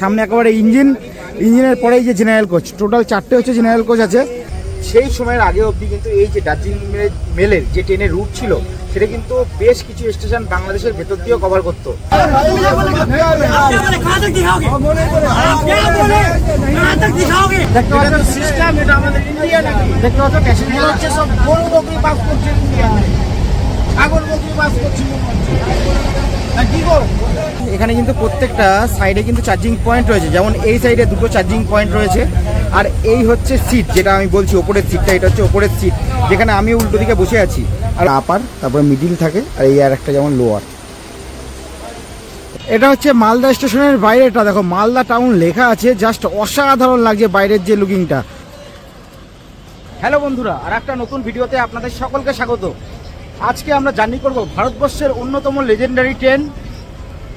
সামনে একেবারে ইঞ্জিনের পরেই যে জেনারেল কোচ, টোটাল 4টে হচ্ছে জেনারেল কোচ আছে। সেই সময়ের আগে অবধি কিন্তু এই যে দার্জিলিং মেলের যে ট্রেনের রুট ছিল সেটা কিন্তু বেশ কিছু স্টেশন বাংলাদেশের ভেতর দিয়েও কভার করতো। এখানে কিন্তু প্রত্যেকটা সাইডে কিন্তু চার্জিং পয়েন্ট রয়েছে, যেমন এই সাইডে 2টো চার্জিং পয়েন্ট রয়েছে। আর এই হচ্ছে সিট, যেটা আমি বলছি ওপরের সিটটা, এটা হচ্ছে ওপরের সিট যেখানে আমি উল্টো দিকে বসে আছি। আর আপার, তারপরে মিডিল থাকে, আর এই আর একটা যেমন লোয়ার। এটা হচ্ছে মালদা স্টেশনের বাইরেটা, দেখো মালদা টাউন লেখা আছে, জাস্ট অসাধারণ লাগছে বাইরের যে লুকিংটা। হ্যালো বন্ধুরা, আর একটা নতুন ভিডিওতে আপনাদের সকলকে স্বাগত। আজকে আমরা জার্নি করব ভারতবর্ষের অন্যতম লেজেন্ডারি ট্রেন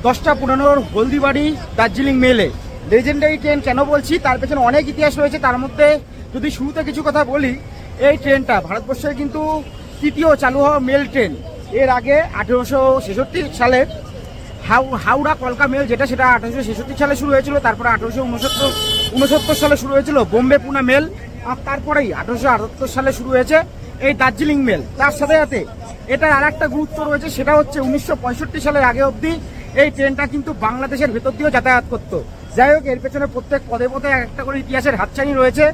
10টা 15 হলদিবাড়ি দার্জিলিং মেলে। লেজেন্ডারি ট্রেন কেন বলছি, তার পেছনে অনেক ইতিহাস রয়েছে। তার মধ্যে যদি শুরুতে কিছু কথা বলি, এই ট্রেনটা ভারতবর্ষের কিন্তু তৃতীয় চালু হওয়া মেল ট্রেন। এর আগে 1866 সালে হাওড়া কলকা মেল, যেটা সেটা 1866 সালে শুরু হয়েছিল। তারপরে 1869 সালে শুরু হয়েছিল বোম্বে পুনা মেল। আর তারপরেই 1878 সালে শুরু হয়েছে এই দার্জিলিং মেল। তার সাথে সাথে এটার আর একটা গুরুত্ব রয়েছে, সেটা হচ্ছে 1965 সালের আগে অবধি এই ট্রেনটা কিন্তু বাংলাদেশের ভেতর দিয়েও যাতায়াত করতো। যাই হোক, এর পেছনে প্রত্যেক পদে পদে একটা করে ইতিহাসের হাতছানি রয়েছে।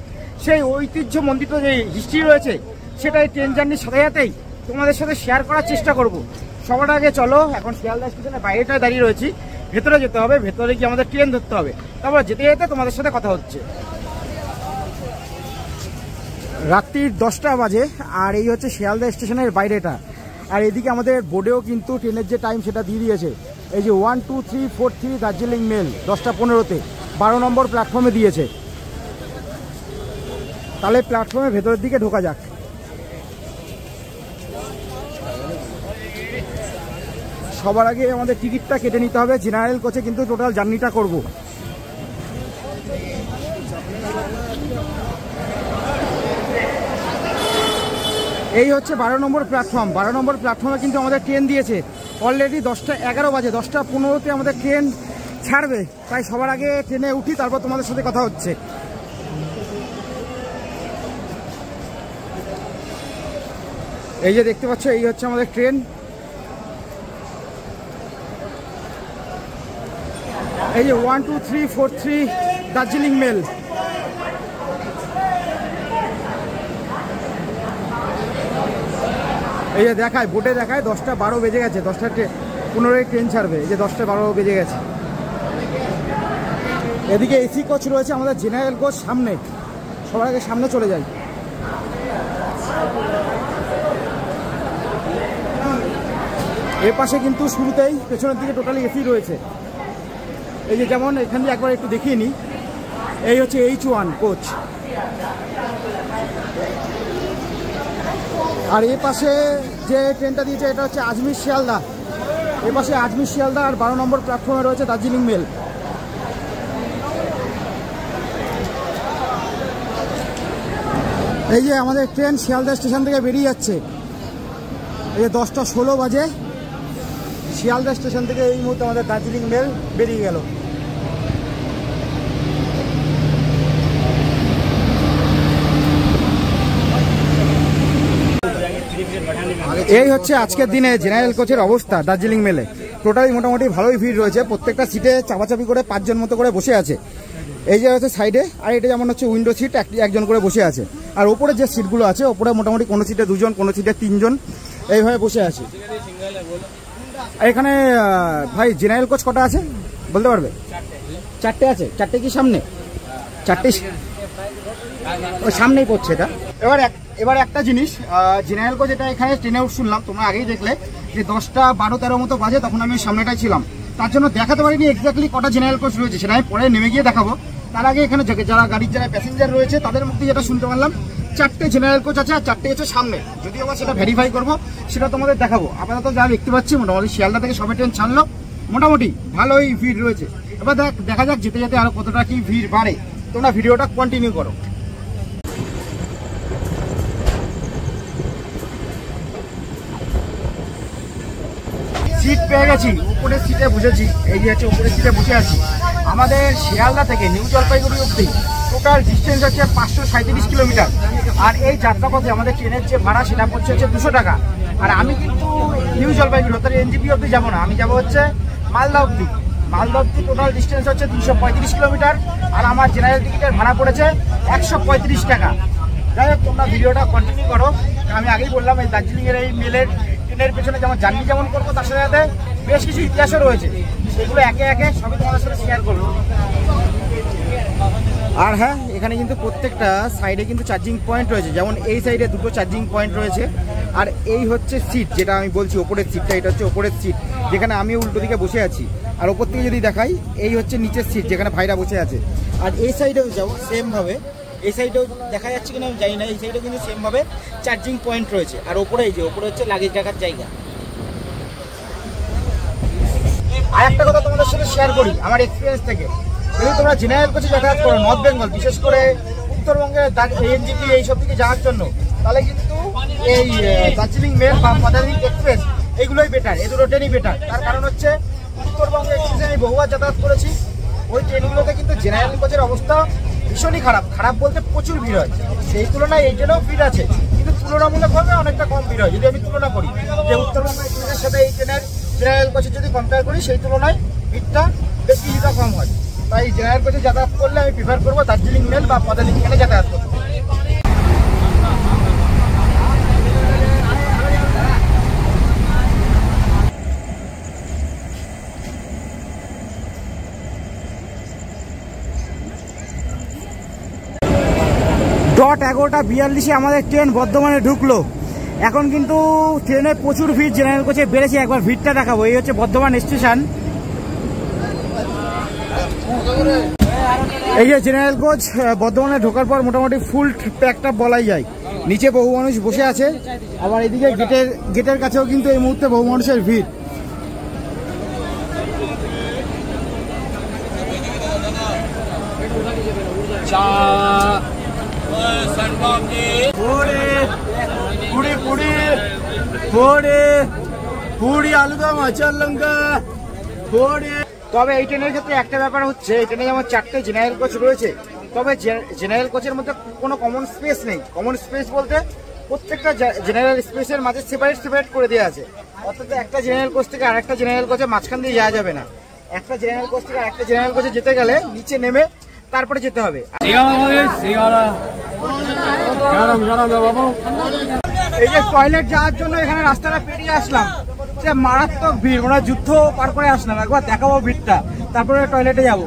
সেই ঐতিহ্যমণ্ডিত যে হিস্ট্রি রয়েছে সেটা এই ট্রেন জার্নির সাথে সাথেই তোমাদের সাথে শেয়ার করার চেষ্টা করব। সবার আগে চলো, এখন শিয়ালদা স্টেশনের বাইরেটায় দাঁড়িয়ে রয়েছি, ভেতরে যেতে হবে। ভেতরে গিয়ে আমাদের ট্রেন ধরতে হবে, তারপর যেতে যেতে তোমাদের সাথে কথা হচ্ছে। রাত্রির 10টা বাজে, আর এই হচ্ছে শিয়ালদা স্টেশনের বাইরেটা। আর এদিকে আমাদের বোর্ডেও কিন্তু ট্রেনের যে টাইম সেটা দিয়ে দিয়েছে। এই যে 12343 দার্জিলিং মেল 10টা 15-তে 12 নম্বর প্ল্যাটফর্মে দিয়েছে। তাহলে প্ল্যাটফর্মের ভেতরের দিকে ঢোকা যাক। সবার আগে আমাদের টিকিটটা কেটে নিতে হবে। জেনারেল কোচে কিন্তু টোটাল জার্নিটা করব। এই হচ্ছে 12 নম্বর প্ল্যাটফর্ম। 12 নম্বর প্ল্যাটফর্মে কিন্তু আমাদের ট্রেন দিয়েছে। অলরেডি 10টা 11 বাজে, 10টা 15-তে আমাদের ট্রেন ছাড়বে। তাই সবার আগে ট্রেনে উঠি, তারপর তোমাদের সাথে কথা হচ্ছে। এই যে দেখতে পাচ্ছ, এই হচ্ছে আমাদের ট্রেন। এই যে 12343 দার্জিলিং মেল। এই যে দেখায়, বোটে দেখায় 10টা 12 বেজে গেছে। 10টা 15-এ ট্রেন ছাড়বে। এই যে 10টা 12 বেজে গেছে। এদিকে এসি কোচ রয়েছে, আমাদের জেনারেল কোচ সামনে। সবার আগে সামনে চলে যাই। এর পাশে কিন্তু শুরুতেই পেছনের দিকে টোটালি এসি রয়েছে। এই যে যেমন এখান দিয়ে একবার একটু দেখিয়ে নিই, এই হচ্ছে H1 কোচ। আর এ পাশে যে ট্রেনটা দিয়েছে এটা হচ্ছে আজমির শিয়ালদা। এ পাশে আজমির শিয়ালদা, আর 12 নম্বর প্ল্যাটফর্মে রয়েছে দার্জিলিং মেল। এই যে আমাদের ট্রেন শিয়ালদা স্টেশন থেকে বেরিয়ে যাচ্ছে। এই যে 10টা 16 বাজে, শিয়ালদা স্টেশন থেকে এই মুহূর্তে আমাদের দার্জিলিং মেল বেরিয়ে গেল। এই হচ্ছে আজকের দিনে জেনারেল কোচের অবস্থা দার্জিলিং মেলে। টোটালি মোটামুটি ভালোই ভিড় রয়েছে। প্রত্যেকটা সিটে চাপাচাপি করে 5 জন মতো করে বসে আছে। এই যে হচ্ছে সাইডে, আর এটা যেমন হচ্ছে উইন্ডো সিট, একজন করে বসে আছে। আর ওপরে যে সিটগুলো আছে, ওপরে মোটামুটি কোনো সিটে 2 জন, কোনো সিটে 3 জন এইভাবে বসে আছে। এখানে ভাই জেনারেল কোচ কটা আছে বলতে পারবে? 4টে আছে। 4টে কি সামনে? 4টে ওই সামনেই পড়ছে এটা। এবার একটা জিনিস, জেনারেল কোচ এটা এখানে ট্রেনে উঠ শুনলাম, তোমরা আগেই দেখলে যে 10টা 12-13 মতো বাজে, তখন আমি সামনেটাই ছিলাম। তার জন্য দেখাতে পারিনি এক্স্যাক্টলি কটা জেনারেল কোচ রয়েছে, সেটা আমি পরে নেমে গিয়ে দেখাবো। তার আগে এখানে যারা গাড়ির যারা প্যাসেঞ্জার রয়েছে তাদের মধ্যে যেটা শুনতে পারলাম, 4টে জেনারেল কোচ আছে, আর 4টে হচ্ছে সামনে। যদি আবার সেটা ভেরিফাই করবো, সেটা তোমাদের দেখাবো। আপাতত যা দেখতে পাচ্ছি, মোটামুটি শিয়ালদা থেকে সবাই ট্রেন ছাড়লো, মোটামুটি ভালোই ভিড় রয়েছে। এবার দেখা যাক যেতে যেতে আরো কতটা কি ভিড় বাড়ে। তোমরা ভিডিওটা কন্টিনিউ করো। সিট পেয়ে গেছি, উপরের সিটে বসেছি। এই যে হচ্ছে উপরের সিটে বসে আছি। আমাদের শিয়ালদা থেকে নিউ জলপাইগুড়ি অবধি টোটাল ডিস্টেন্স হচ্ছে 537 কিলোমিটার। আর এই যাত্রাপথে আমাদের ট্রেনের যে ভাড়া সেটা পড়ছে হচ্ছে 200 টাকা। আর আমি কিন্তু নিউ জলপাইগুড়ি অর্থাৎ এনজিপি অবধি যাবো না, আমি যাবো হচ্ছে মালদা অবধি। মালদা অবধি টোটাল ডিস্টেন্স হচ্ছে 235 কিলোমিটার। আর আমার জেনারেল টিকিটের ভাড়া পড়েছে 135 টাকা। যাই হোক, তোমরা ভিডিওটা কন্টিনিউ করো। আমি আগেই বললাম এই দার্জিলিংয়ের এই মেলের ট্রেনের পেছনে যেমন জার্নি যেমন করবো, তার সাথে সাথে বেশ কিছু ইতিহাসও রয়েছে, সেগুলো একে একে সবই তোমাদের সাথে শেয়ার করবো। আর হ্যাঁ, এখানে কিন্তু প্রত্যেকটা সাইডে কিন্তু চার্জিং পয়েন্ট রয়েছে। যেমন এই সাইডে দুটো চার্জিং পয়েন্ট রয়েছে। আর এই হচ্ছে সিট, যেটা আমি বলছি ওপরের সিটটা, এটা হচ্ছে ওপরের সিট যেখানে আমি উল্টো দিকে বসে আছি। আর ওপর থেকে যদি দেখাই, এই হচ্ছে নিচের সিট যেখানে ভাইরা বসে আছে। আর এই সাইডেও যাও সেমভাবে, এই সাইডেও দেখা যাচ্ছে কিনা আমি জানি না, এই সাইডেও কিন্তু সেমভাবে চার্জিং পয়েন্ট রয়েছে। আর ওপরে এই যে ওপরে হচ্ছে লাগেজ রাখার জায়গা। আর একটা কথা তোমাদের সাথে শেয়ার করি আমার এক্সপিরিয়েন্স থেকে, যদি তোমরা জেনারেল কোচে যাতায়াত করো নর্থ বেঙ্গল, বিশেষ করে উত্তরবঙ্গের এনজিপি এইসব দিকে যাওয়ার জন্য, তাহলে কিন্তু এই দার্জিলিং মেল বা দার্জিলিং এক্সপ্রেস এইগুলোই বেটার, এই দুটো ট্রেনই বেটার। তার কারণ হচ্ছে উত্তরবঙ্গে এক্সপ্রেসে আমি বহুবার যাতায়াত করেছি, ওই ট্রেনগুলোতে কিন্তু জেনারেল কোচের অবস্থা ভীষণই খারাপ। খারাপ বলতে প্রচুর ভিড় হয়, সেই তুলনায় এই ট্রেনেও ভিড় আছে, কিন্তু তুলনামূলকভাবে অনেকটা কম ভিড় হয়। যদি আমি তুলনা করি যে উত্তরবঙ্গ এক্সপ্রেসের সাথে এই ট্রেনের জেনারেল কোচের যদি কম্পেয়ার করি, সেই তুলনায় ভিড়টা বেশ কিছুটা কম হয়। তাই জেনারেল কোচে যাতায়াত করলে আমি প্রিফার করবো দার্জিলিং মেল বা দার্জিলিং ট্রেনে যাতায়াত করতে। ডট 11:42 আমাদের ট্রেন বর্ধমানে ঢুকলো। এখন কিন্তু ট্রেনে প্রচুর ভিড়, জেনারেল কোচে বেড়েছে। একবার ভিড়টা দেখাবো। এই হচ্ছে বর্ধমান স্টেশন। এই যে জেনারেল কোচ বর্ধমানে ঢোকার পর মোটামুটি ফুল প্যাকটা বলাই যায়। নিচে বহু মানুষ বসে আছে, আবার এদিকে গেটের কাছেও কিন্তু এই মুহূর্তে বহু মানুষের ভিড়। আলুদম, আচার লঙ্কা। তবে এই ট্রেনের ক্ষেত্রে একটা ব্যাপার হচ্ছে, এই ট্রেনে যেমন 4টে জেনারেল কোচ রয়েছে, তবে জেনারেল কোচের মধ্যে কোনো কমন স্পেস নেই। কমন স্পেস বলতে প্রত্যেকটা জেনারেল স্পেসের মাঝে সেপারেট করে দেওয়া আছে। অর্থাৎ একটা জেনারেল কোচ থেকে আরেকটা জেনারেল কোচে মাঝখান দিয়ে যাওয়া যাবে না। একটা জেনারেল কোচ থেকে আরেকটা জেনারেল কোচে যেতে গেলে নিচে নেমে তারপরে যেতে হবে। এই যে টয়লেট যাওয়ার জন্য এখানে রাস্তাটা পেরিয়ে আসলাম, সে মারাত্মক ভিড়, ওরা যুদ্ধ পার করে আসলাম। একবার দেখাবো ভিড়টা, তারপরে টয়লেটে যাবো।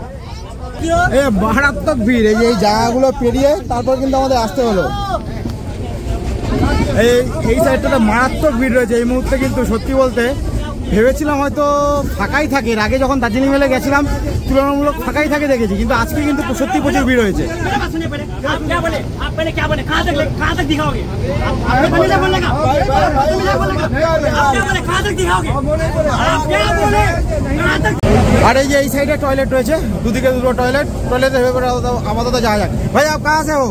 মারাত্মক ভিড়, এই যে এই জায়গাগুলো পেরিয়ে তারপর কিন্তু আমাদের আসতে হলো। এই সাইডটাতে মারাত্মক ভিড় রয়েছে এই মুহূর্তে। কিন্তু সত্যি বলতে ভেবেছিলাম হয়তো ফাঁকাই থাকে, এর আগে যখন দার্জিলিং মেলে গেছিলাম তুলনামূলক ফাঁকাই থাকে দেখেছি, কিন্তু আজকে কিন্তু সত্যি প্রচুর ভিড় হয়েছে। আর এই যে এই সাইডে টয়লেট রয়েছে, দুদিকে দুটো টয়লেটে ভেবে করে আপাতত যাওয়া যাক। ভাই আপ কাহা সে হো?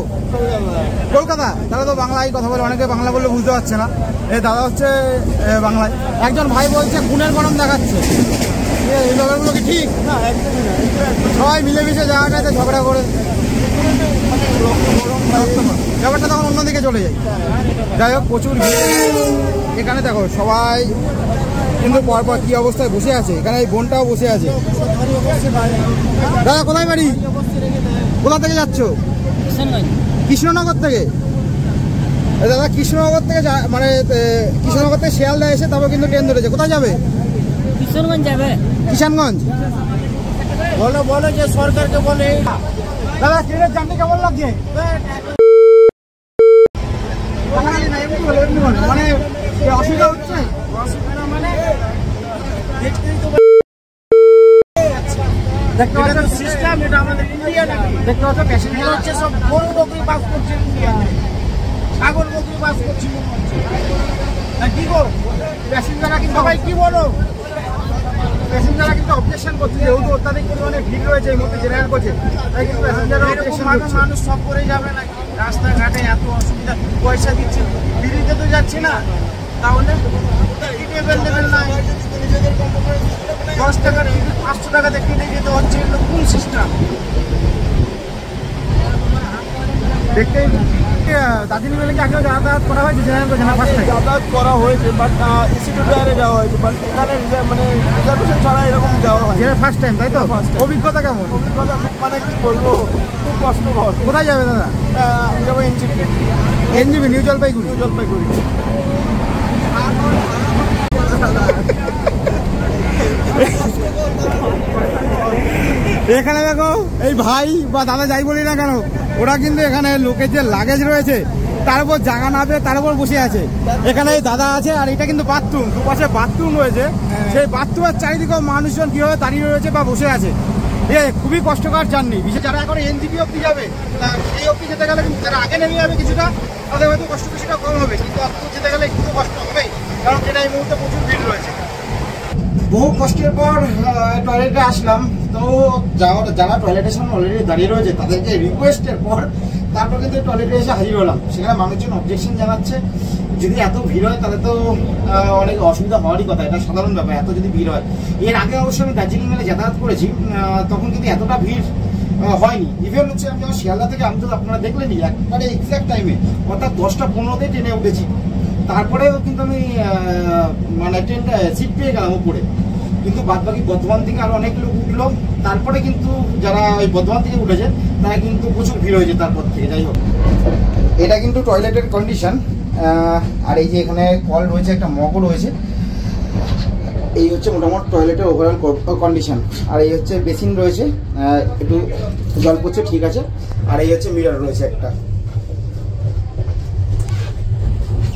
কলকাতা। তাহলে তো বাংলায় কথা বলে, অনেকে বাংলা বললে বুঝতে পারছে না। এই দাদা হচ্ছে বাংলায়। একজন ভাই বলছে গুণের গরম দেখাচ্ছে, এই ব্যাপারগুলো কি ঠিক? সবাই মিলেমিশে জায়গাটাতে ঝগড়া করে ব্যাপারটা তখন অন্যদিকে চলে যায়। যাই হোক, প্রচুর এখানে দেখো সবাই কিন্তু পরপর কি অবস্থায় বসে আছে। এখানে এই বোনটাও বসে আছে। দাদা কোথায় বাড়ি? কোথা থেকে যাচ্ছ? কৃষ্ণনগর থেকে। দাদা কৃষ্ণনগর থেকে মানে কৃষ্ণনগর থেকে শিয়ালদা এসে তারপর কিন্তু ট্রেন ধরেছে। কোথায় যাবে? কিষানগঞ্জ যাবে। কিষানগঞ্জ? বলো যে সরকারকে বলে। দাদা ট্রেনের জার্নি কেমন লাগছে? মানে অসুবিধা হচ্ছে? দেখতে পাচ্ছ সিস্টেম, এটা আমাদের ইন্ডিয়া নাকি? দেখতে পাচ্ছ প্যাসেঞ্জার হচ্ছে সব গরু বকরি বাস করছে ইন্ডিয়াতে, ছাগল বকরি বাস করছে মনে হচ্ছে। কি করো প্যাসেঞ্জাররা কিন্তু সবাই কি বলো, প্যাসেঞ্জাররা কিন্তু অবজেকশন করছে, যেহেতু অত্যাধিক পরিমাণে ভিড় রয়েছে এই মুহূর্তে জেনারেল কোচে, তাই কিন্তু প্যাসেঞ্জাররা অবজেকশন করছে। মানুষ সব করে যাবে নাকি? রাস্তাঘাটে এত অসুবিধা, পয়সা দিচ্ছি, ফ্রিতে তো যাচ্ছি না, তাহলে 10 টাকার 500 টাকা দেখতে যেতে হচ্ছে কোন সিস্টেম দেখতে। দার্জিলিং মেলে কি আগে যাতায়াত করা হয়েছে? যাতায়াত করা হয়েছে, বাট ইসিটু টায়ারে যাওয়া হয়েছে, বাট এখানে মানে রিজার্ভেশন ছাড়া এরকম যাওয়া হয়। ফার্স্ট টাইম, তাই তো? অভিজ্ঞতা কেমন? অভিজ্ঞতা মানে কি বলবো, খুব কষ্টকর। কোথায় যাবে দাদা? আমি যাবো এনজিপি, নিউ জলপাইগুড়ি। এখানে দেখো এই ভাই বা দাদা যাই বলি না কেন, ওরা কিন্তু এখানে লোকের যে লাগেজ রয়েছে তার উপর জায়গা না পেয়ে তার উপর বসে আছে। এখানে এই দাদা আছে, আর এটা কিন্তু বাথরুম, দুপাশে বাথরুম রয়েছে। সেই বাথরুমের চারিদিকেও মানুষজন কিভাবে দাঁড়িয়ে রয়েছে বা বসে আছে। খুবই কষ্টকর জার্নি, বিশেষ যারা এখন এনজিপি অব্দি যাবে, সেই অব্দি যেতে গেলে কিন্তু যারা আগে নেমে যাবে কিছুটা, তাদের হয়তো কষ্ট কিছুটা কম হবে, কিন্তু অত যেতে গেলে একটু কষ্ট হবেই, কারণ এটা এই মুহূর্তে প্রচুর ভিড় রয়েছে। বহু কষ্টের পর টয়লেটে আসলাম, তো যারা টয়লেটের সামনে অলরেডি দাঁড়িয়ে রয়েছে তাদেরকে রিকোয়েস্টের পর তারপর কিন্তু টয়লেটে এসে হাজির হলাম। সেখানে মানুষজন অবজেকশন জানাচ্ছে, যদি এত ভিড় হয় তাহলে তো অনেক অসুবিধা হওয়ারই কথা, এটা সাধারণ ব্যাপার এত যদি ভিড় হয়। এর আগে অবশ্যই আমি দার্জিলিং মেলে যাতায়াত করেছি, তখন কিন্তু এতটা ভিড় হয়নি। ইভেন হচ্ছে আমি যখন শিয়ালদা থেকে, আমি তো আপনারা দেখলেনি একবারে এক্সাক্ট টাইমে, অর্থাৎ 10:15 ট্রেনে উঠেছি। তারপরেও কিন্তু আমি মানে ট্রেনটা সিট পেয়ে গেলাম উপরে, কিন্তু বাদবাকি বর্ধমান থেকে আরো অনেক লোক উঠলো। তারপরে কিন্তু যারা ওই বর্ধমান থেকে উঠেছে তারা কিন্তু প্রচুর ভিড় হয়েছে তারপর থেকে। যাই হোক, এটা কিন্তু টয়লেটের কন্ডিশন। আর এই যে এখানে কল রয়েছে, একটা মগও রয়েছে। এই হচ্ছে মোটামুটি টয়লেটের ওভারঅল কন্ডিশন। আর এই হচ্ছে বেসিন রয়েছে, একটু জল পড়ছে, ঠিক আছে। আর এই হচ্ছে মিরর রয়েছে একটা।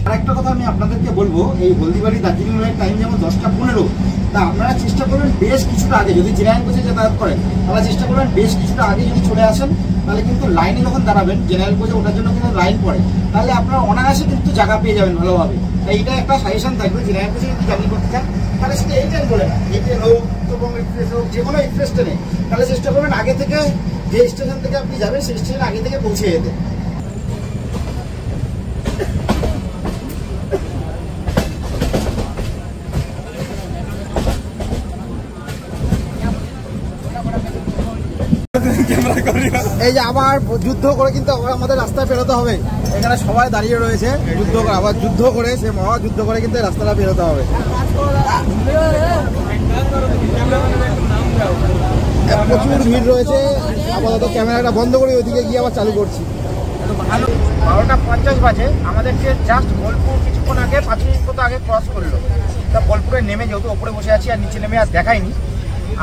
আরেকটা কথা আমি আপনাদেরকে বলবো, এই হলদিবাড়ি দার্জিলিং মেলের টাইম যেমন 10:15, তা আপনারা চেষ্টা করবেন বেশ কিছুটা আগে, যদি জেনারেল কোচে যাতায়াত করেন তাহলে চেষ্টা করবেন বেশ কিছুটা আগে যদি চলে আসেন, তাহলে কিন্তু লাইনে যখন দাঁড়াবেন, জেনারেল কোচে ওঠার জন্য কিন্তু লাইন পড়ে, তাহলে আপনারা অনায়াসে কিন্তু জায়গা পেয়ে যাবেন ভালোভাবে। তাই এটা একটা সাজেশন থাকবে, জেনারেল কোচে যদি জার্নি করতে চান তাহলে সেটা এই ট্রেন করে না, এই ট্রেন হোক, এবং এক্সপ্রেস হোক, যে কোনো এক্সপ্রেস ট্রেনে, তাহলে চেষ্টা করবেন আগে থেকে যে স্টেশন থেকে আপনি যাবেন সেই স্টেশনে আগে থেকে পৌঁছে যেতে। এই যে আবার যুদ্ধ করে কিন্তু আবার আমাদের রাস্তায় পেরোতে হবে। এখানে সবাই দাঁড়িয়ে রয়েছে, যুদ্ধ করে, আবার যুদ্ধ করে, সে মহা যুদ্ধ করে কিন্তু রাস্তাটা পেরোতে হবে। প্রচুর ভিড় রয়েছে। আপাতত ক্যামেরাটা বন্ধ করে ওইদিকে গিয়ে আবার চালু করছি। 12:50 বাজে, আমাদেরকে জাস্ট বোলপুর কিছুক্ষণ আগে 5 মিনিট মতো আগে ক্রস করলো। তা বোলপুরে নেমে যেহেতু ওপরে বসে আছি আর নিচে নেমে আর দেখাইনি।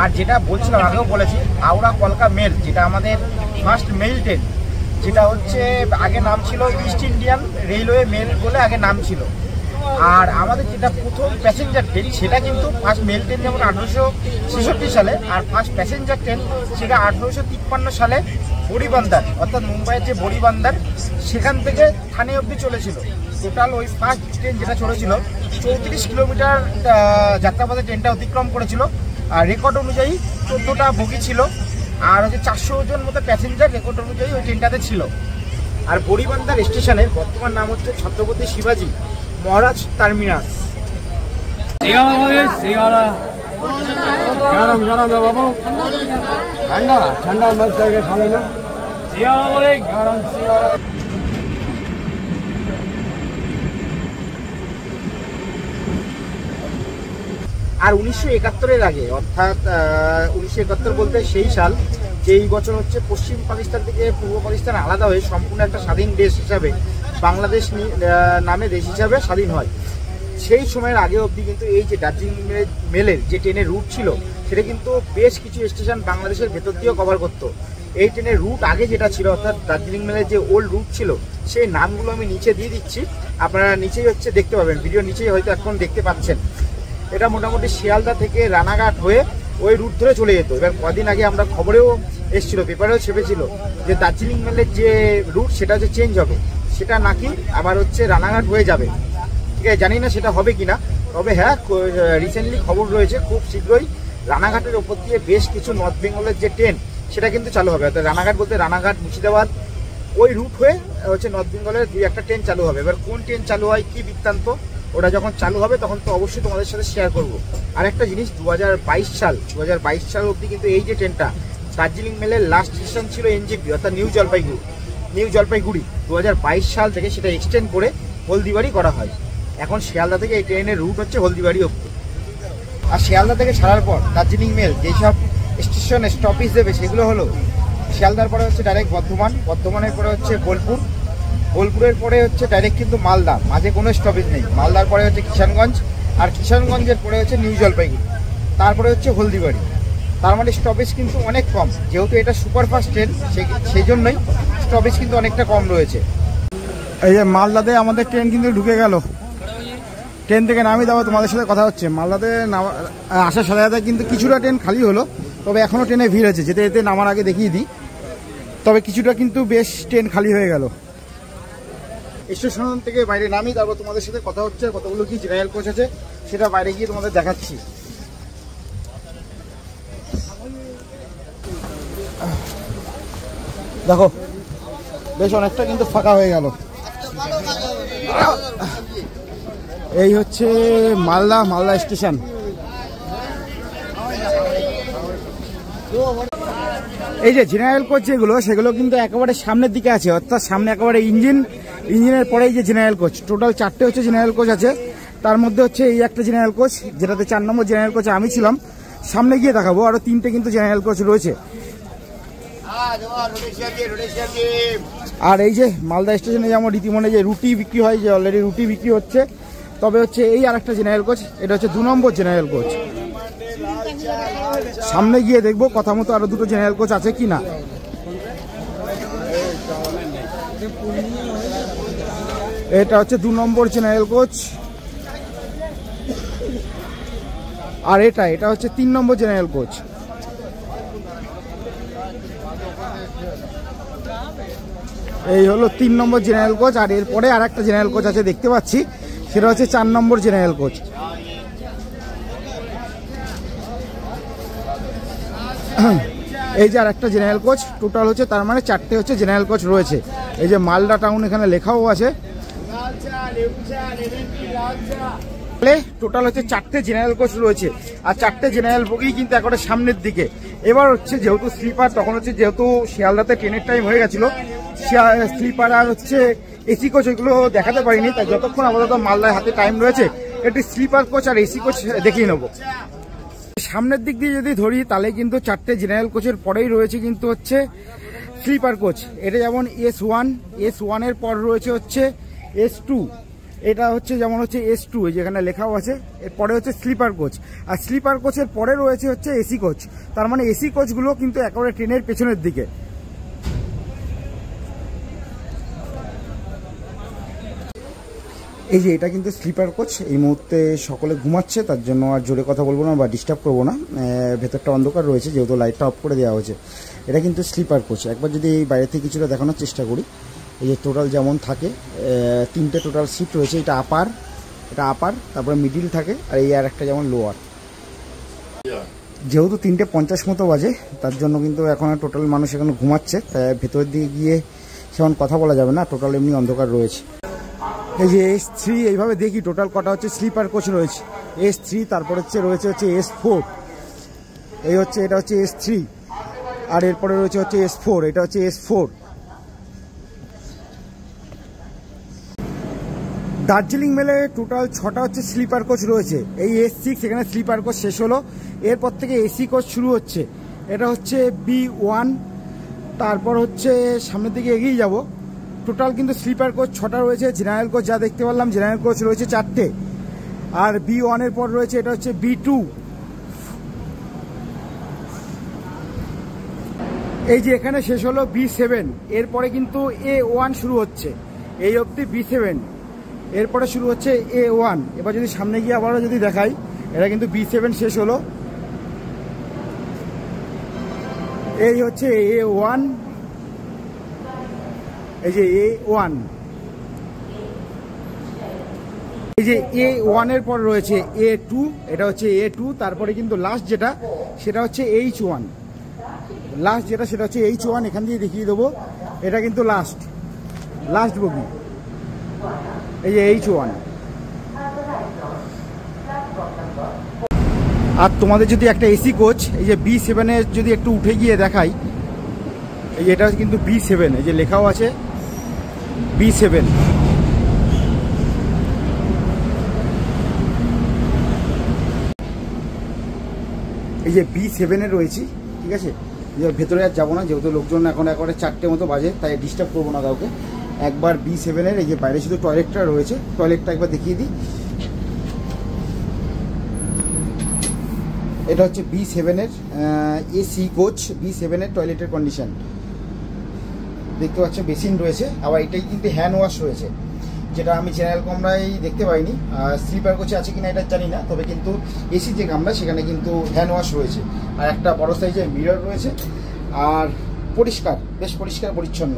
আর যেটা বলছিলাম, আগেও বলেছি, হাওড়া কলকা মেল, যেটা আমাদের ফার্স্ট মেল ট্রেন, যেটা হচ্ছে আগে নাম ছিল ইস্ট ইন্ডিয়ান রেলওয়ে মেল বলে আগে নাম ছিল। আর আমাদের যেটা প্রথম প্যাসেঞ্জার ট্রেন, সেটা কিন্তু ফার্স্ট মেল ট্রেন যেমন 1866 সালে, আর ফার্স্ট প্যাসেঞ্জার ট্রেন সেটা 1853 সালে বড়িবান্দার, অর্থাৎ মুম্বাইয়ের যে বড়িবান্দার, সেখান থেকে থানে অবধি চলেছিল। টোটাল ওই ফার্স্ট ট্রেন যেটা চলেছিল 34 কিলোমিটার যাত্রাপথে ট্রেনটা অতিক্রম করেছিল। আর রেকর্ড অনুযায়ী 14টা বগি ছিল, আর হচ্ছে 400 জন মতো প্যাসেঞ্জার রেকর্ড অনুযায়ী ওই ট্রেনটাতে ছিল। আর বড়িবান্দার স্টেশনের বর্তমান নাম হচ্ছে ছত্রপতি শিবাজি মহারাজ টার্মিনাস। আর 1971-এর আগে, অর্থাৎ 1971 বলতে সেই সাল যেই বছর হচ্ছে পশ্চিম পাকিস্তান থেকে পূর্ব পাকিস্তান আলাদা হয়ে সম্পূর্ণ একটা স্বাধীন দেশ হিসাবে, বাংলাদেশ নামে দেশ হিসাবে স্বাধীন হয়, সেই সময়ের আগে অবধি কিন্তু এই যে দার্জিলিং মেলের যে ট্রেনের রুট ছিল, সেটা কিন্তু বেশ কিছু স্টেশন বাংলাদেশের ভেতর দিয়েও কভার করতো। এই ট্রেনের রুট আগে যেটা ছিল, অর্থাৎ দার্জিলিং মেলের যে ওল্ড রুট ছিল, সেই নামগুলো আমি নিচে দিয়ে দিচ্ছি, আপনারা নিচেই হচ্ছে দেখতে পাবেন, ভিডিও নিচেই হয়তো এখন দেখতে পাচ্ছেন। এটা মোটামুটি শিয়ালদা থেকে রানাঘাট হয়ে ওই রুট ধরে চলে যেত। এবার কদিন আগে আমরা খবরেও এসেছিল, পেপারেও ছেপেছিল যে দার্জিলিং মেলের যে রুট সেটা হচ্ছে চেঞ্জ হবে, সেটা নাকি আবার হচ্ছে রানাঘাট হয়ে যাবে। ঠিক আছে, জানি না সেটা হবে কিনা, তবে হ্যাঁ রিসেন্টলি খবর রয়েছে খুব শীঘ্রই রানাঘাটের ওপর দিয়ে বেশ কিছু নর্থ বেঙ্গলের যে ট্রেন সেটা কিন্তু চালু হবে। অর্থাৎ রানাঘাট বলতে রানাঘাট, মুর্শিদাবাদ, ওই রুট হয়ে হচ্ছে নর্থ বেঙ্গলের 2-1টা ট্রেন চালু হবে। এবার কোন ট্রেন চালু হয়, কি বৃত্তান্ত, ওটা যখন চালু হবে তখন তো অবশ্যই তোমাদের সাথে শেয়ার করব। আর একটা জিনিস, 2022 সাল অবধি কিন্তু এই যে ট্রেনটা দার্জিলিং মেলের লাস্ট স্টেশন ছিল এনজেপি অর্থাৎ নিউ জলপাইগুড়ি 2022 সাল থেকে সেটা এক্সটেন্ড করে হলদিবাড়ি করা হয়। এখন শিয়ালদা থেকে এই ট্রেনের রুট হচ্ছে হলদিবাড়ি অবধি। আর শিয়ালদা থেকে ছাড়ার পর দার্জিলিং মেল যেসব স্টেশন স্টপেজ দেবে সেগুলো হলো শিয়ালদার পরে হচ্ছে ডাইরেক্ট বর্ধমানের পরে হচ্ছে বোলপুরের পরে হচ্ছে ডাইরেক্ট কিন্তু মালদা, মাঝে কোনো স্টপেজ নেই। মালদার পরে হচ্ছে কিষানগঞ্জ, আর কিষানগঞ্জের পরে হচ্ছে নিউ জলপাইগুড়ি, তারপরে হচ্ছে হলদিবাড়ি। তার মানে স্টপেজ কিন্তু অনেক কম, যেহেতু এটা সুপারফাস্ট ট্রেন সেই জন্যই স্টপেজ কিন্তু অনেকটা কম রয়েছে। এই যে মালদাতে আমাদের ট্রেন কিন্তু ঢুকে গেল, ট্রেন থেকে নামিয়ে দেওয়া তোমাদের সাথে কথা হচ্ছে। মালদাতে আসার সাথে সাথে কিন্তু কিছুটা ট্রেন খালি হলো, তবে এখনও ট্রেনে ভিড় আছে। যেতে যেতে নামার আগে দেখিয়ে দিই, তবে কিছুটা কিন্তু বেশ ট্রেন খালি হয়ে গেল। স্টেশন থেকে বাইরে নামি তারপর তোমাদের সাথে কথা হচ্ছে। কতগুলো কি জেনারেল কোচ আছে সেটা বাইরে গিয়ে তোমাদের দেখাচ্ছি। দেখো বেশ অনেকটা কিন্তু ফাঁকা হয়ে গেল। এই হচ্ছে মালদা স্টেশন। এই যে জেনারেল কোচ যেগুলো সেগুলো কিন্তু একেবারে সামনের দিকে আছে, অর্থাৎ সামনে একেবারে ইঞ্জিনের পরেই যে জেনারেল কোচ। টোটাল 4টে হচ্ছে জেনারেল কোচ আছে, তার মধ্যে হচ্ছে এই একটা জেনারেল কোচ যেটাতে 4 নম্বর জেনারেল কোচে আমি ছিলাম। সামনে গিয়ে দেখাবো আরো 3টে কিন্তু জেনারেল কোচ রয়েছে। আর এই যে মালদা স্টেশনে যেমন রীতিমনে যে রুটি বিক্রি হয়, যে অলরেডি রুটি বিক্রি হচ্ছে, তবে হচ্ছে এই আর একটা জেনারেল কোচ, এটা হচ্ছে 2 নম্বর জেনারেল কোচ। সামনে গিয়ে দেখবো কথা মতো আরো 2টো জেনারেল কোচ আছে কিনা। এটা হচ্ছে 2 নম্বর জেনারেল কোচ, আর এটা হচ্ছে 3 নম্বর জেনারেল কোচ। এই হলো 3 নম্বর জেনারেল কোচ। আর এরপরে আর একটা জেনারেল কোচ আছে দেখতে পাচ্ছি, সেটা হচ্ছে 4 নম্বর জেনারেল কোচ। এই যে আর একটা জেনারেল কোচ, টোটাল হচ্ছে তার মানে 4টে হচ্ছে জেনারেল কোচ রয়েছে। এই যে মালদা টাউন এখানে লেখাও আছে। টোটাল হচ্ছে 4টে জেনারেল কোচ রয়েছে, আর 4টে জেনারেল বগি কিন্তু একেবারে সামনের দিকে। এবার হচ্ছে যেহেতু স্লিপার, তখন হচ্ছে যেহেতু শিয়ালদাতে ট্রেনের টাইম হয়ে গেছিল, স্লিপার আর হচ্ছে এসি কোচ ওইগুলো দেখাতে পারিনি, তাই যতক্ষণ আপাতত মালদার হাতে টাইম রয়েছে একটি স্লিপার কোচ আর এসি কোচ দেখিয়ে নেবো। সামনের দিক দিয়ে যদি ধরি তাহলে কিন্তু 4টে জেনারেল কোচের পরেই রয়েছে কিন্তু হচ্ছে স্লিপার কোচ। এটা যেমন S1 এর পর রয়েছে হচ্ছে S2, এটা হচ্ছে যেমন হচ্ছে S2 যেখানে লেখাও আছে। এরপরে হচ্ছে স্লিপার কোচ, আর স্লিপার কোচের পরে রয়েছে হচ্ছে এসি কোচ। তার মানে এসি কোচগুলো কিন্তু একেবারে ট্রেনের পেছনের দিকে। এই যে এটা কিন্তু স্লিপার কোচ। এই মুহূর্তে সকলে ঘুমাচ্ছে, তার জন্য আর জোরে কথা বলবো না বা ডিস্টার্ব করবো না। ভেতরটা অন্ধকার রয়েছে যেহেতু লাইটটা অফ করে দেওয়া হয়েছে। এটা কিন্তু স্লিপার কোচ। একবার যদি এই বাইরে থেকে কিছুটা দেখানোর চেষ্টা করি, এই যে টোটাল যেমন থাকে 3টে টোটাল সিট রয়েছে। এটা আপার, তারপরে মিডিল থাকে, আর এই আর একটা যেমন লোয়ার। যেহেতু 3:50 মতো বাজে, তার জন্য কিন্তু এখন টোটাল মানুষ এখানে ঘুমাচ্ছে, তাই ভেতরের দিকে গিয়ে সেমন কথা বলা যাবে না, টোটাল এমনি অন্ধকার রয়েছে। এই যে S3 এইভাবে দেখি টোটাল কটা হচ্ছে স্লিপার কোচ রয়েছে। S3, তারপর রয়েছে S4, এটা হচ্ছে S3, আর এরপরে রয়েছে হচ্ছে S4, এটা হচ্ছে S4। দার্জিলিং মেলে টোটাল 6টা হচ্ছে স্লিপার কোচ রয়েছে। এই S6 এখানে স্লিপার কোচ শেষ হলো, এরপর থেকে এসি কোচ শুরু হচ্ছে। এটা হচ্ছে B1, তারপর হচ্ছে সামনের দিকে এগিয়ে যাব। টোটাল কিন্তু স্লিপার কোচ 6টা রয়েছে। জেনারেল কোচ যা দেখতে পারলাম, জেনারেল কোচ রয়েছে 4টে, আর B1 এর পর রয়েছে এটা হচ্ছে B2। এই যে এখানে শেষ হলো B7, এরপরে কিন্তু A1 শুরু হচ্ছে, এই অবধি B7, এরপরে শুরু হচ্ছে A1। এবার যদি সামনে গিয়ে আবারও যদি দেখাই, এটা কিন্তু B7 শেষ হলো। এই হচ্ছে A1, এই যে A1, এই যে A1 এর পর রয়েছে A2, এটা হচ্ছে A2। তারপরে কিন্তু লাস্ট যেটা সেটা হচ্ছে H1, সেটা হচ্ছে H1। এখান দিয়ে দেখিয়ে দেবো, এটা কিন্তু লাস্ট বগি, এই যে H1। আর তোমাদের যদি একটা এসি কোচ এই যে B7 যদি একটু উঠে গিয়ে দেখাই, এই যে এটা কিন্তু B7, এই যে লেখাও আছে B7। এই যে B7 রয়েছি, ঠিক আছে। ভেতরে আর যাবো না, যেহেতু লোকজন এখন একবারে 4টে মতো বাজে, তাই ডিস্টার্ব করবো না কাউকে। একবার B7 এই যে বাইরে শুধু টয়লেটটা রয়েছে, টয়লেটটা একবার দেখিয়ে দিই। এটা হচ্ছে B7 এসি কোচ, B7 টয়লেটের কন্ডিশন দেখতে পাচ্ছেন। বেসিন রয়েছে, আবার এটাই কিন্তু হ্যান্ড ওয়াশ রয়েছে, যেটা আমি চ্যানেল কামরায় দেখতে পাইনি। স্লিপার কোচে আছে কিনা এটা জানি না, তবে কিন্তু এসি যে কামরা সেখানে কিন্তু হ্যান্ড ওয়াশ রয়েছে। আর একটা বড় সাইজের মিরর রয়েছে, আর পরিষ্কার, বেশ পরিষ্কার পরিচ্ছন্ন,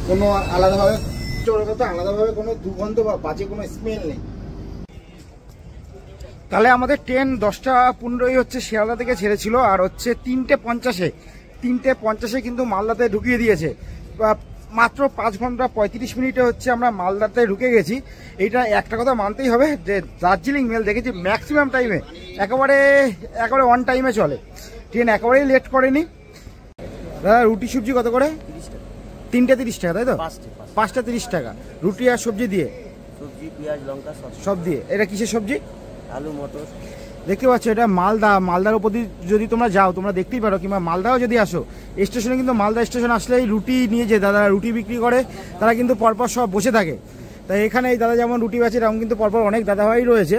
কোনো আলাদাভাবে কোনো দুর্গন্ধ বা বাজে কোনো স্মেল নেই। তাহলে আমাদের ট্রেন 10টা 15 হচ্ছে শিয়ালদা থেকে ছেড়েছিল, আর হচ্ছে 3টে 50 কিন্তু মালদাতে ঢুকিয়ে দিয়েছে। মাত্র 5 ঘন্টা 35 মিনিটে হচ্ছে আমরা মালদাতে ঢুকে গেছি। এইটা একটা কথা মানতেই হবে যে দার্জিলিং মেল দেখেছি ম্যাক্সিমাম টাইমে একেবারে অন টাইমে চলে, ট্রেন একেবারেই লেট করেনি। দাদা রুটি সবজি কত করে? 3টে 30 টাকা, তাই তো? 5টা 30 টাকা রুটি আর সবজি দিয়ে, সবজি পেঁয়াজ লঙ্কা সব দিয়ে। এটা কিসের সবজি? আলু মটর। দেখতে পাচ্ছ এটা মালদার উপর যদি তোমরা যাও তোমরা দেখতেই পারো, কিংবা মালদাও যদি আসো স্টেশনে, কিন্তু মালদা স্টেশন আসলেই রুটি নিয়ে যে দাদা রুটি বিক্রি করে তারা কিন্তু পরপর সব বসে থাকে। তাই এখানে এই দাদা যেমন রুটি বেচে, এরকম কিন্তু পরপর অনেক দাদাভাই রয়েছে,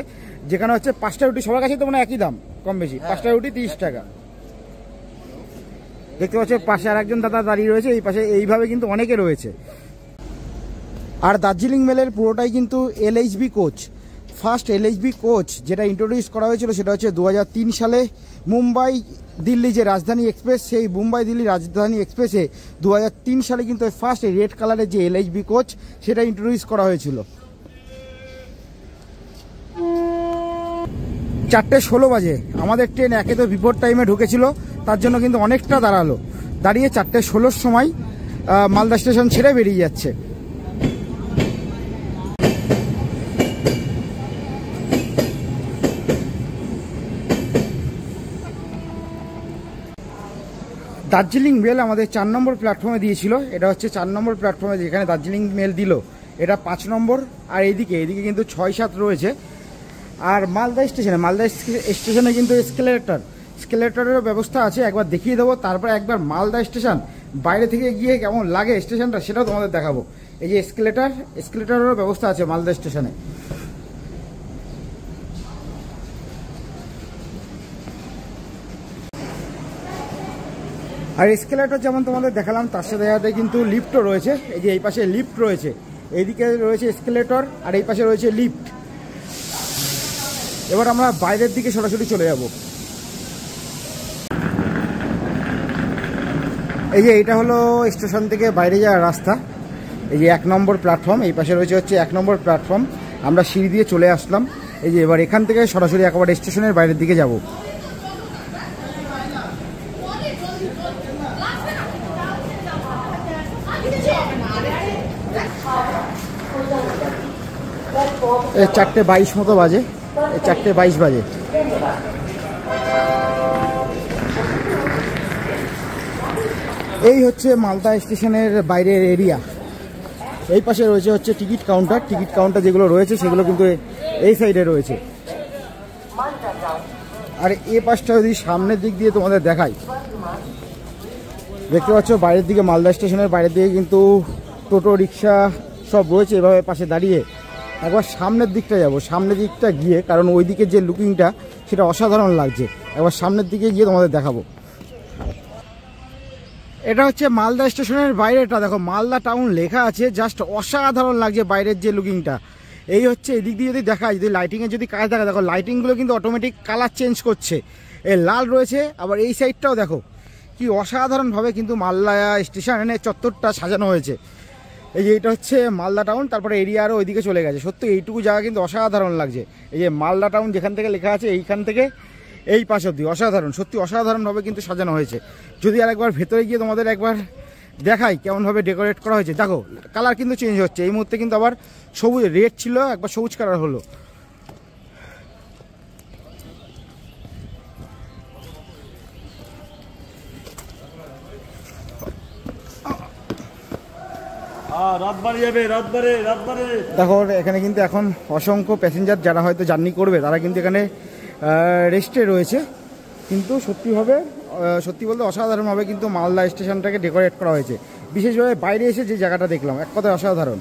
যেখানে হচ্ছে 5টা রুটি সবার কাছে তো মানে একই দাম কম বেশি, 5টা রুটি 30 টাকা। দেখতে পাচ্ছ পাশে আর একজন দাদা দাঁড়িয়ে রয়েছে, এই পাশে এইভাবে কিন্তু অনেকে রয়েছে। আর দার্জিলিং মেলের পুরোটাই কিন্তু LHB coach. First LHB coach যেটা ইন্ট্রোডিউস করা হয়েছিল সেটা হচ্ছে 2003 সালে মুম্বাই দিল্লি যে রাজধানী এক্সপ্রেস, সেই মুম্বাই দিল্লি রাজধানী এক্সপ্রেসে 2003 সালে কিন্তু ফার্স্ট রেড কালারের যে LHB কোচ সেটা ইন্ট্রোডিউস করা হয়েছিল। 4:16 বাজে আমাদের ট্রেন, একে তো বিফোর টাইমে ঢুকেছিল, তার জন্য কিন্তু অনেকটা দাঁড়িয়ে 4:16 সময় মালদা স্টেশন ছেড়ে বেরিয়ে যাচ্ছে। দার্জিলিং মেল আমাদের 4 নম্বর প্ল্যাটফর্মে দিয়েছিল, এটা হচ্ছে 4 নম্বর প্ল্যাটফর্মে যেখানে দার্জিলিং মেল দিল, এটা 5 নম্বর। আর এইদিকে কিন্তু 6-7 রয়েছে। আর মালদা স্টেশনে কিন্তু স্কেলেটরের ব্যবস্থা আছে, একবার দেখিয়ে দেবো। তারপর একবার মালদা স্টেশন বাইরে থেকে গিয়ে কেমন লাগে স্টেশনটা সেটাও তোমাদের দেখাবো। এই যে এসকেলেটরেরও ব্যবস্থা আছে মালদা স্টেশনে। আর এসকেলেটর যেমন তোমাদের দেখালাম, তার সাথে কিন্তু লিফটও রয়েছে। এই যে এই পাশে লিফট রয়েছে, এইদিকে রয়েছে এসকেলেটর, আর এই পাশে রয়েছে লিফট। এবার আমরা বাইরের দিকে সরাসরি চলে যাব। এই যে এটা হলো স্টেশন থেকে বাইরে যাওয়ার রাস্তা। এই যে 1 নম্বর প্ল্যাটফর্ম, এই পাশে রয়েছে হচ্ছে 1 নম্বর প্ল্যাটফর্ম। আমরা সিঁড়ি দিয়ে চলে আসলাম। এই যে এবার এখান থেকে সরাসরি একেবারে স্টেশনের বাইরের দিকে যাব। এই 4:22 মতো বাজে, 4:22 বাজে। এই হচ্ছে মালদা স্টেশনের বাইরের এরিয়া। এই পাশে রয়েছে হচ্ছে টিকিট কাউন্টার যেগুলো রয়েছে সেগুলো কিন্তু এই সাইডে রয়েছে। আর এই পাশটা যদি সামনের দিক দিয়ে তোমাদের দেখাই, দেখতে পাচ্ছ বাইরের দিকে মালদা স্টেশনের বাইরের দিকে কিন্তু টোটো রিক্সা সব রয়েছে এভাবে পাশে দাঁড়িয়ে। একবার সামনের দিকটা যাব, সামনের দিকটা গিয়ে, কারণ ওই দিকে যে লুকিংটা সেটা অসাধারণ লাগছে। একবার সামনের দিকে গিয়ে তোমাদের দেখাবো। এটা হচ্ছে মালদা স্টেশনের বাইরেটা, দেখো মালদা টাউন লেখা আছে, জাস্ট অসাধারণ লাগছে বাইরের যে লুকিংটা। এই হচ্ছে এদিক দিয়ে যদি দেখা, যদি লাইটিংয়ের যদি কাজ দেখা, দেখো লাইটিংগুলো কিন্তু অটোমেটিক কালার চেঞ্জ করছে। এই লাল রয়েছে, আবার এই সাইডটাও দেখো কি অসাধারণভাবে কিন্তু মালদা স্টেশনের চত্বরটা সাজানো হয়েছে। এই যে এটা হচ্ছে মালদা টাউন, তারপরে এরিয়া আরও ওইদিকে চলে গেছে। সত্যি এইটুকু জায়গা কিন্তু অসাধারণ লাগছে। এই যে মালদা টাউন যেখান থেকে লেখা আছে, এইখান থেকে এই পাশ অবধি অসাধারণ, সত্যি অসাধারণভাবে কিন্তু সাজানো হয়েছে। যদি আর একবার ভেতরে গিয়ে তোমাদের একবার দেখাই কেমনভাবে ডেকোরেট করা হয়েছে, দেখো কালার কিন্তু চেঞ্জ হচ্ছে। এই মুহূর্তে কিন্তু আবার সবুজ, রেড ছিল একবার সবুজ কালার হলো। দেখো এখানে কিন্তু এখন অসংখ্য প্যাসেঞ্জার যারা হয়তো জার্নি করবে তারা কিন্তু এখানে রেস্টে রয়েছে। কিন্তু সত্যি বলতে অসাধারণভাবে কিন্তু মালদা স্টেশনটাকে ডেকোরেট করা হয়েছে। বিশেষভাবে বাইরে এসে যে জায়গাটা দেখলাম, এক কথায় অসাধারণ।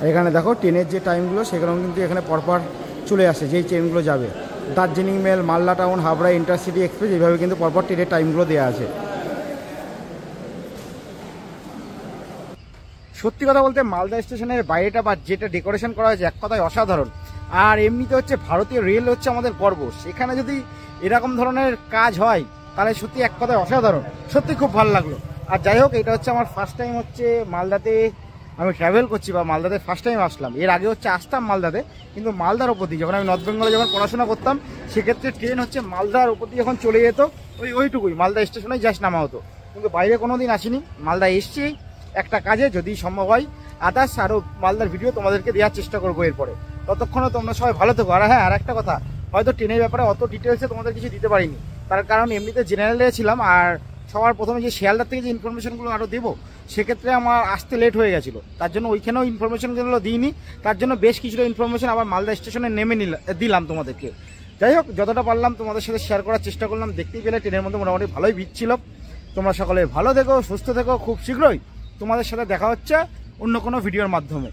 এখানে দেখো ট্রেনের যে টাইমগুলো সেগুলো কিন্তু এখানে পরপর চলে আসে, যেই ট্রেনগুলো যাবে। Darjeeling mail, Malda town, Habra intercity express, এইভাবে কিন্তু পরপর ট্রেনের টাইমগুলো দেওয়া আছে। সত্যি কথা বলতে মালদা স্টেশনের বাইরেটা বা যেটা ডেকোরেশন করা হয়েছে এক কথায় অসাধারণ। আর এমনিতে হচ্ছে ভারতীয় রেল হচ্ছে আমাদের গর্ব, সেখানে যদি এরকম ধরনের কাজ হয় তাহলে সত্যি এক কথায় অসাধারণ, সত্যি খুব ভালো লাগলো। আর যাই হোক, এটা হচ্ছে আমার ফার্স্ট টাইম হচ্ছে মালদাতে আমি ট্রাভেল করছি, বা মালদাতে ফার্স্ট টাইম আসলাম। এর আগে হচ্ছে আসতাম মালদাতে, কিন্তু মালদার ওপর দিয়ে যখন আমি নর্থ বেঙ্গলে যখন পড়াশোনা করতাম সেক্ষেত্রে ট্রেন হচ্ছে মালদার ওপর দিয়ে যখন চলে যেত ওইটুকুই মালদা স্টেশনে জাস্ট নামা হতো, কিন্তু বাইরে কোনো দিন আসিনি। মালদা এসছি একটা কাজে, যদি সম্ভব হয় আদার্স আরও মালদার ভিডিও তোমাদেরকে দেওয়ার চেষ্টা করবো এরপরে। ততক্ষণে তোমরা সবাই ভালো থেকো। আর হ্যাঁ, আর একটা কথা, হয়তো ট্রেনের ব্যাপারে অত ডিটেলসে তোমাদের কিছু দিতে পারিনি, তার কারণ এমনিতে জেনারেলে ছিলাম। আর সবার প্রথমে যে শিয়ালদার থেকে যে ইনফরমেশনগুলো আরও দেবো সেক্ষেত্রে আমার আসতে লেট হয়ে গেছিলো, তার জন্য ওইখানেও ইনফরমেশনগুলো দিইনি। তার জন্য বেশ কিছুটা ইনফরমেশন আবার মালদা স্টেশনে নেমে দিলাম তোমাদেরকে। যাই হোক, যতটা পারলাম তোমাদের সাথে শেয়ার করার চেষ্টা করলাম। দেখতেই পেলে ট্রেনের মধ্যে মোটামুটি ভালোই ভিড় ছিল। তোমরা সকলে ভালো থেকো, সুস্থ থেকো। খুব শীঘ্রই তোমাদের সাথে দেখা হচ্ছে অন্য কোনো ভিডিওর মাধ্যমে।